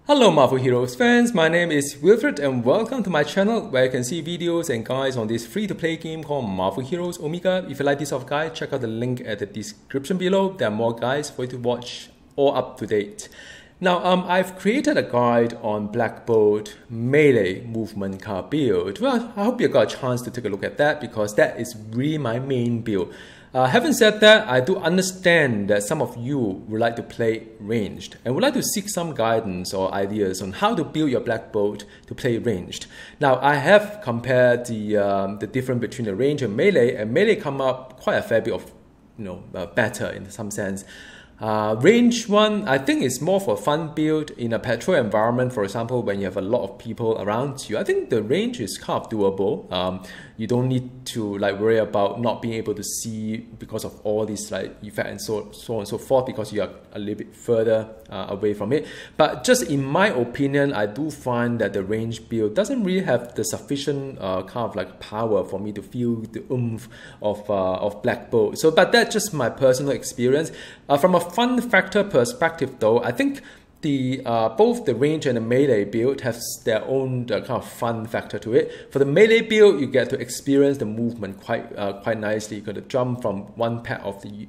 Hello Marvel Heroes fans, my name is Wilfred and welcome to my channel where you can see videos and guides on this free-to-play game called Marvel Heroes Omega. If you like this sort of guide, check out the link at the description below. There are more guides for you to watch, all up to date. Now, I've created a guide on Black Bolt melee movement card build. Well, I hope you got a chance to take a look at that because that is really my main build. Having said that, I do understand that some of you would like to play ranged and would like to seek some guidance or ideas on how to build your Black Bolt to play ranged. Now, I have compared the difference between the range and melee come up quite a fair bit of better in some sense. Range one, I think is more for fun build in a patrol environment. For example, when you have a lot of people around you, I think the range is kind of doable. You don't need to worry about not being able to see because of all these effect and so on and so forth because you are a little bit further away from it. But just in my opinion, I do find that the range build doesn't really have the sufficient power for me to feel the oomph of Black Bolt. So, but that's just my personal experience. From a fun factor perspective, though, I think both the range and the melee build has their own kind of fun factor to it. For the melee build, you get to experience the movement quite nicely. You got to jump from one pack of the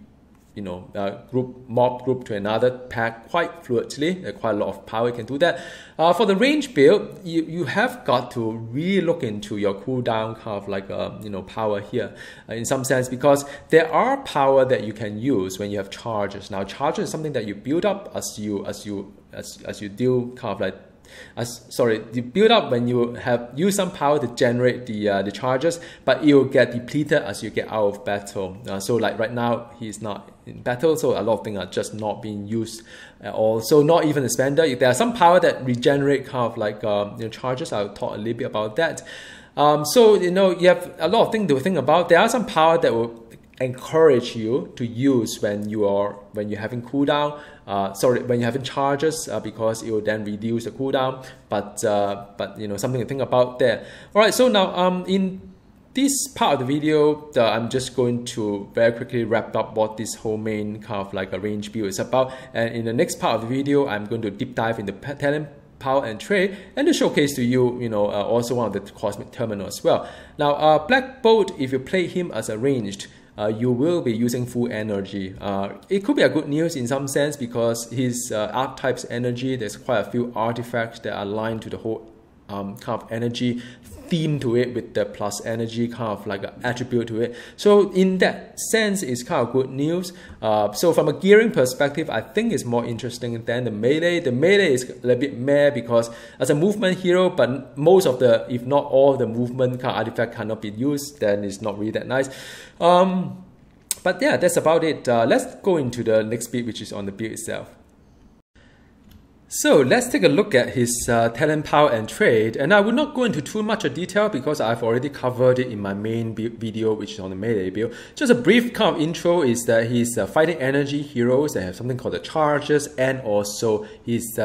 mob group to another pack quite fluidly. There's quite a lot of power you can do that. For the range build, you have got to really look into your cooldown kind of power here in some sense, because there are power that you can use when you have charges. Now, charges is something that you build up as you deal kind of you build up when you use some power to generate the charges, but it will get depleted as you get out of battle. So right now he's not in battle, so a lot of things are just not being used at all. So not even a spender. There are some power that regenerate kind of charges. I'll talk a little bit about that. So you have a lot of things to think about. There are some power that will encourage you to use when you're having cooldown. When you're having charges, because it will then reduce the cooldown. But something to think about there. All right. So now in this part of the video, I'm just going to very quickly wrap up what this whole main kind of a range build is about. And in the next part of the video, I'm going to deep dive into talent, power and trade, and to showcase to you, also one of the cosmic terminal as well. Now, Black Bolt, if you play him as a ranged, you will be using full energy. It could be a good news in some sense because his archetype's energy, there's quite a few artifacts that are aligned to the whole kind of energy theme to it, with the plus energy kind of an attribute to it. So in that sense, it's kind of good news. So from a gearing perspective, I think it's more interesting than the melee. The melee is a little bit meh because as a movement hero, but most of the, if not all, the movement kind of artifact cannot be used, then it's not really that nice. But yeah, that's about it. Let's go into the next bit, which is on the build itself. So let's take a look at his talent, power and trade, and I will not go into too much detail because I've already covered it in my main video, which is on the melee build. Just a brief kind of intro is that he's fighting energy heroes that have something called the charges, and also his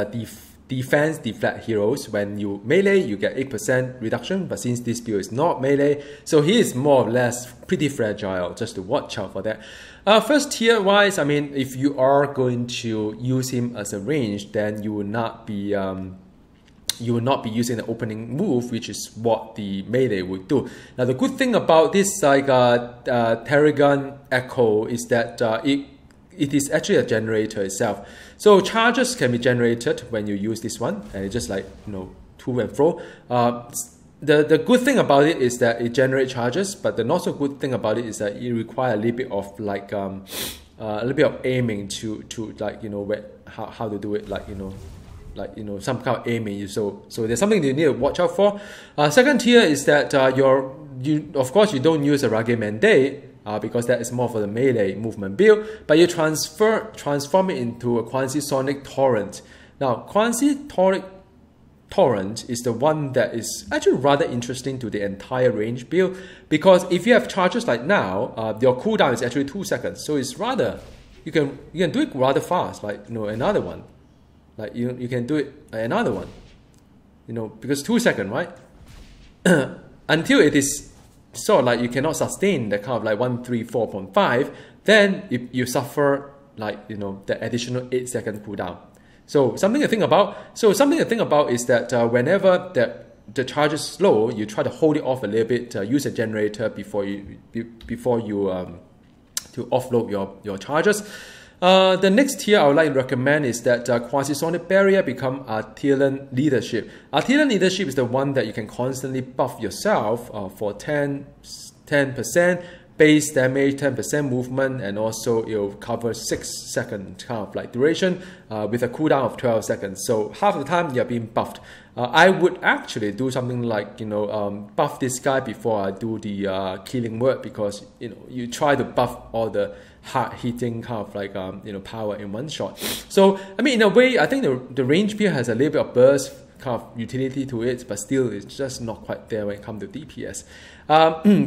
defense deflect heroes. When you melee, you get 8% reduction, but since this build is not melee, so he is more or less pretty fragile, just to watch out for that. First tier wise, I mean, if you are going to use him as a range, then you will not be using the opening move, which is what the melee would do. Now, the good thing about this Terrigen Echo is that it is actually a generator itself. So charges can be generated when you use this one, and it's just to and fro. The good thing about it is that it generates charges, but the not so good thing about it is that it requires a little bit of aiming to how to do it, some kind of aiming. So there's something you need to watch out for. Second tier is that of course you don't use a Rugged Mandate, because that is more for the melee movement build, but you transform it into a Quasi-Sonic Torrent. Now, Quasi-Sonic Torrent is the one that is actually rather interesting to the entire range build, because if you have charges like now, your cooldown is actually 2 seconds, so it's rather, you can do it rather fast, another one, you can do it another one, because 2 seconds, right? Until it is sort of you cannot sustain the kind of 134.5, then you suffer the additional 8-second cooldown. So something to think about. So something to think about is that whenever the charge is slow, you try to hold it off a little bit. Use a generator before you to offload your charges. The next tier I would like to recommend is that quasi-sonic barrier become Artilleon leadership. Artilleon leadership is the one that you can constantly buff yourself for 10% base damage, 10% movement, and also it'll cover 6 second kind of like duration with a cooldown of 12 seconds. So half the time you're being buffed. I would actually do something like, buff this guy before I do the killing word, because you try to buff all the hard hitting kind of like power in one shot. So I mean, in a way, I think the range beer has a little bit of burst kind of utility to it, but still it's just not quite there when it comes to DPS.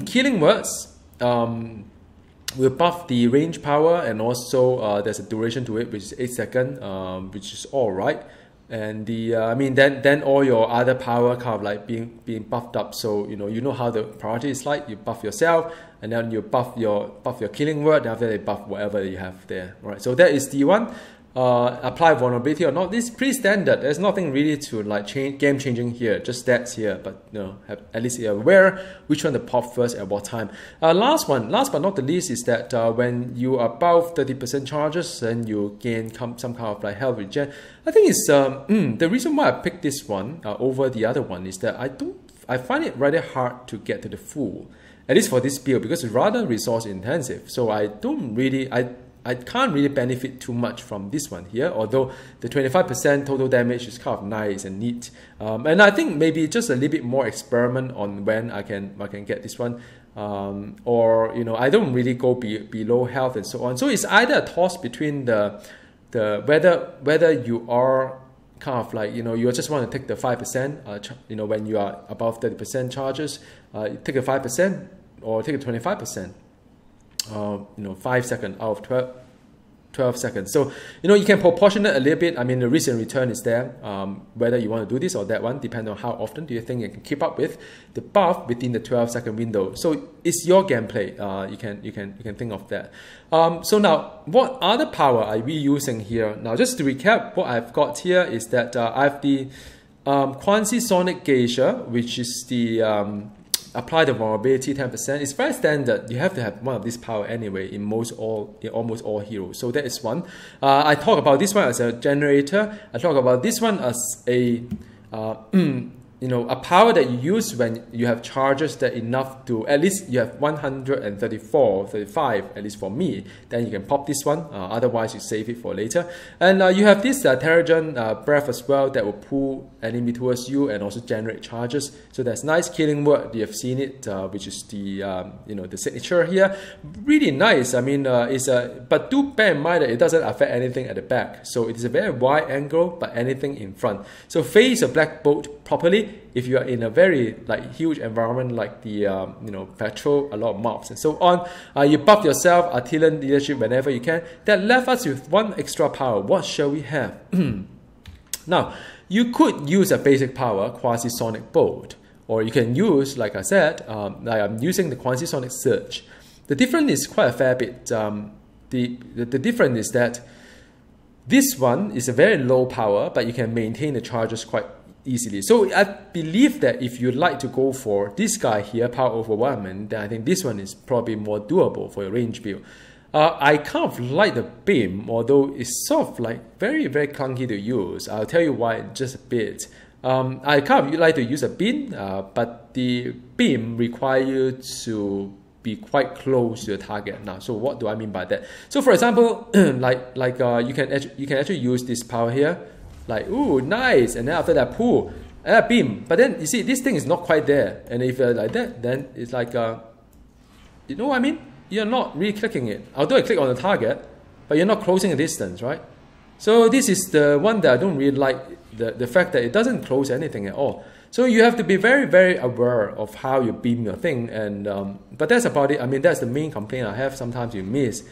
Killing words will buff the range power, and also there's a duration to it which is 8 seconds, which is all right. And the then all your other power kind of like being buffed up. So you know how the priority is like. You buff yourself, and then you buff your killing word, and after they buff whatever you have there. Right. So that is the one. Apply vulnerability or not. This is pretty standard. There's nothing really to like game changing here. Just stats here, but at least you're aware which one to pop first at what time. Last but not the least, is that when you are above 30% charges, then you gain some kind of like health regen. I think it's the reason why I picked this one over the other one is that I find it rather hard to get to the full, at least for this build, because it's rather resource intensive. So I can't really benefit too much from this one here, although the 25% total damage is kind of nice and neat. And I think maybe just a little bit more experiment on when I can get this one. Or I don't really go below health and so on. So it's either a toss between the whether you are kind of like you just want to take the 5%. When you are above 30% charges, take the 5% or take the 25%. 5 seconds out of 12 seconds. So you can proportion it a little bit. I mean, the risk and return is there. Whether you want to do this or that one, depending on how often do you think you can keep up with the buff within the 12-second window. So it's your gameplay. You can think of that. So now, what other power are we using here? Now, just to recap, what I've got here is that I have the Quasi-Sonic Geisha, which is the apply the vulnerability 10%. It's very standard. You have to have one of this power anyway in almost all heroes. So that is one. I talk about this one as a generator. I talk about this one as a a power that you use when you have charges that enough to, at least you have 134, 35, at least for me, then you can pop this one. Otherwise, you save it for later. And you have this Terrigen breath as well that will pull enemy towards you and also generate charges. So that's nice. Killing word, you have seen it, which is the the signature here. Really nice. I mean, but do bear in mind that it doesn't affect anything at the back. So it is a very wide angle, but anything in front. So face a black bolt properly. If you are in a very huge environment like the patrol, a lot of mobs and so on, you buff yourself, Artilleon leadership whenever you can. That left us with one extra power. What shall we have? Now, you could use a basic power, Quasi-Sonic Bolt, or you can use, like I said, like I'm using the Quasi-Sonic Surge. The difference is quite a fair bit. The difference is that this one is a very low power, but you can maintain the charges quite easily. So I believe that if you'd like to go for this guy here, Power Overwhelming, then I think this one is probably more doable for your range build. I kind of like the beam, although it's sort of like very, very clunky to use. I'll tell you why in just a bit. I kind of like to use a beam, but the beam requires you to be quite close to the target now. So what do I mean by that? So for example, you can actually use this power here. Like, ooh, nice, and then after that, pull, and that beam. But then, you see, this thing is not quite there. And if you're like that, then it's like, you know what I mean? You're not really clicking it. Although I click on the target, but you're not closing the distance, right? So this is the one that I don't really like, the fact that it doesn't close anything at all. So you have to be very, very aware of how you beam your thing. And but that's about it. I mean, that's the main complaint I have. Sometimes you miss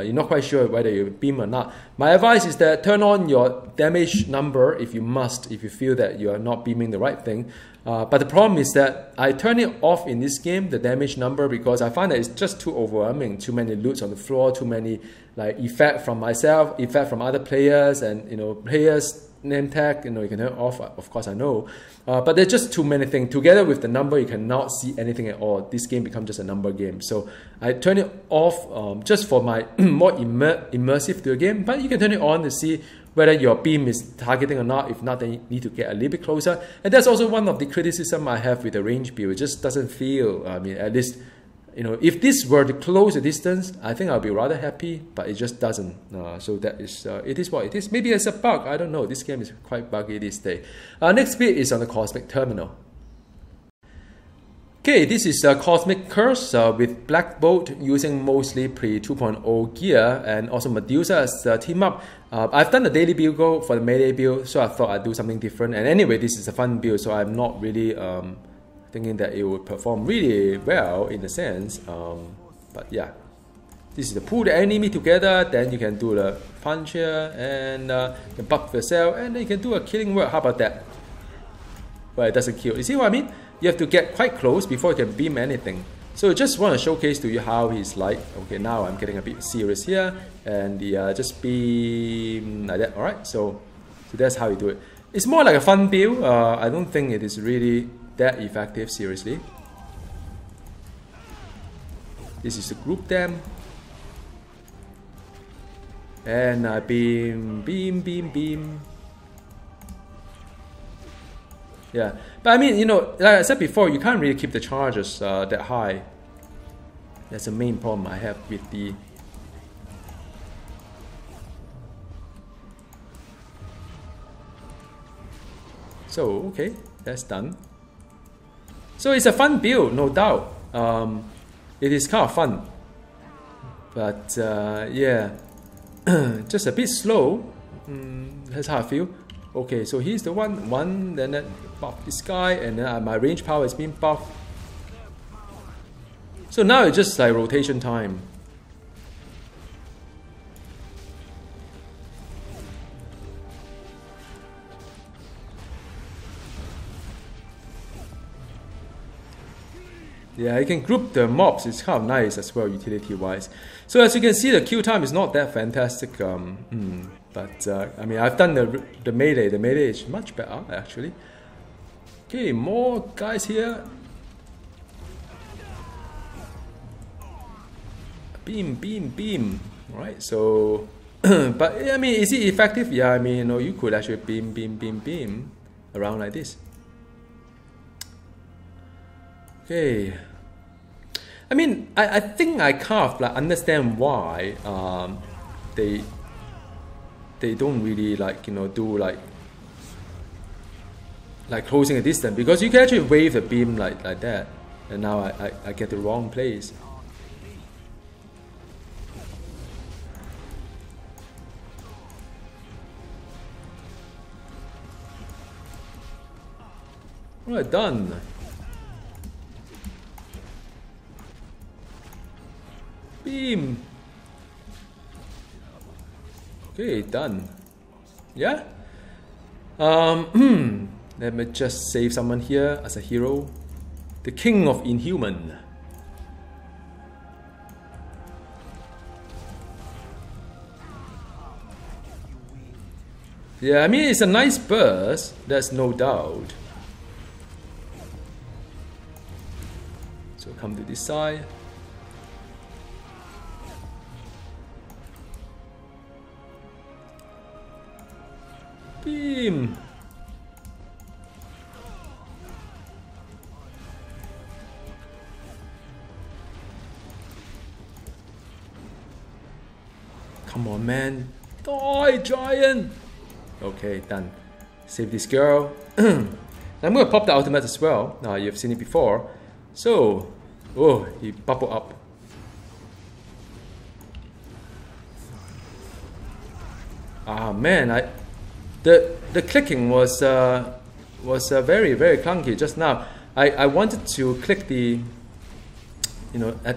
you're not quite sure whether you beam or not. My advice is that turn on your damage number if you must, if you feel that you are not beaming the right thing. But the problem is that I turn it off in this game, the damage number, because I find that it's just too overwhelming. Too many loots on the floor, too many like effect from myself, effect from other players, and players name tag, you can turn it off, of course I know. But there's just too many things. Together with the number, you cannot see anything at all. This game becomes just a number game. So I turn it off just for my more immersive to the game, but you can turn it on to see whether your beam is targeting or not. If not, then you need to get a little bit closer. And that's also one of the criticism I have with the range build. It just doesn't feel, at least, if this were to close the distance, I think I'll be rather happy, but it just doesn't. So that is, it is what it is. Maybe it's a bug, I don't know. This game is quite buggy this day. Next bit is on the Cosmic Terminal. Okay, this is Cosmic Curse with Black Bolt using mostly pre 2.0 gear and also Medusa as team up. I've done the daily build go for the melee build, so I thought I'd do something different. And anyway, this is a fun build, so I'm not really thinking that it would perform really well in a sense. But yeah, this is to pull the enemy together, then you can do the punch here and you buff yourself, and then you can do a killing work. How about that? Well, it doesn't kill. You see what I mean? You have to get quite close before you can beam anything. So just want to showcase to you how he's like. Okay, now I'm getting a bit serious here, and the just beam like that. All right, so that's how you do it. It's more like a fun build. I don't think it is really that effective, seriously. This is to group them, and beam, beam, beam, beam. Yeah, but I mean, like I said before, you can't really keep the charges that high. That's the main problem I have with the... So, okay, that's done. So it's a fun build, no doubt. It is kind of fun. But, yeah, just a bit slow. That's how I feel. Okay, so here's the one, then that buff this guy, and then my range power is being buffed. So now it's just like rotation time. Yeah, you can group the mobs, it's kind of nice as well, utility-wise. So as you can see, the kill time is not that fantastic. But I mean, I've done the melee. The melee is much better, actually. Okay, more guys here. Beam, beam, beam. All right, so... but, I mean, is it effective? Yeah, I mean, you could actually beam, beam, beam, beam around like this. Okay. I mean, I think I kind of understand why they don't really do like closing a distance, because you can actually wave the beam like that, and now I get the wrong place. Alright, done. Beam. Okay, done. Yeah. Let me just save someone here as a hero. The King of Inhuman. Yeah, I mean, it's a nice burst, there's no doubt. So come to this side. Beam. Come on, man. Die, giant. Okay, done. Save this girl. I'm going to pop the ultimate as well. You've seen it before. So, oh, he bubbled up. Ah, man, the clicking was very, very clunky just now. I wanted to click the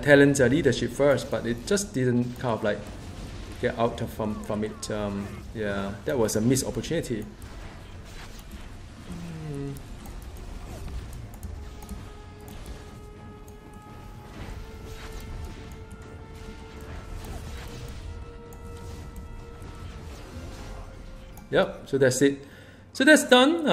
Talon's leadership first, but it just didn't kind of get out from it. Yeah, that was a missed opportunity. Yep, so that's it. So that's done.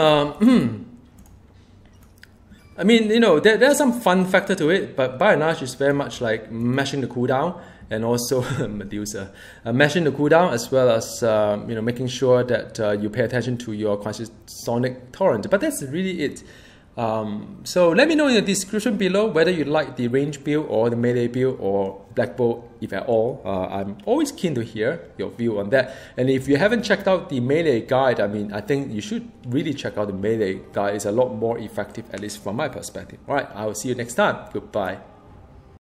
I mean, you know, there's some fun factor to it, but by and large, it's very much like mashing the cooldown and also Medusa, mashing the cooldown as well as you know, making sure that you pay attention to your Sonic Torrent. But that's really it. So let me know in the description below whether you like the range build or the melee build or Black Bolt, if at all. I'm always keen to hear your view on that. And if you haven't checked out the melee guide, I mean, I think you should really check out the melee guide. It's a lot more effective, at least from my perspective. Alright, I will see you next time. Goodbye.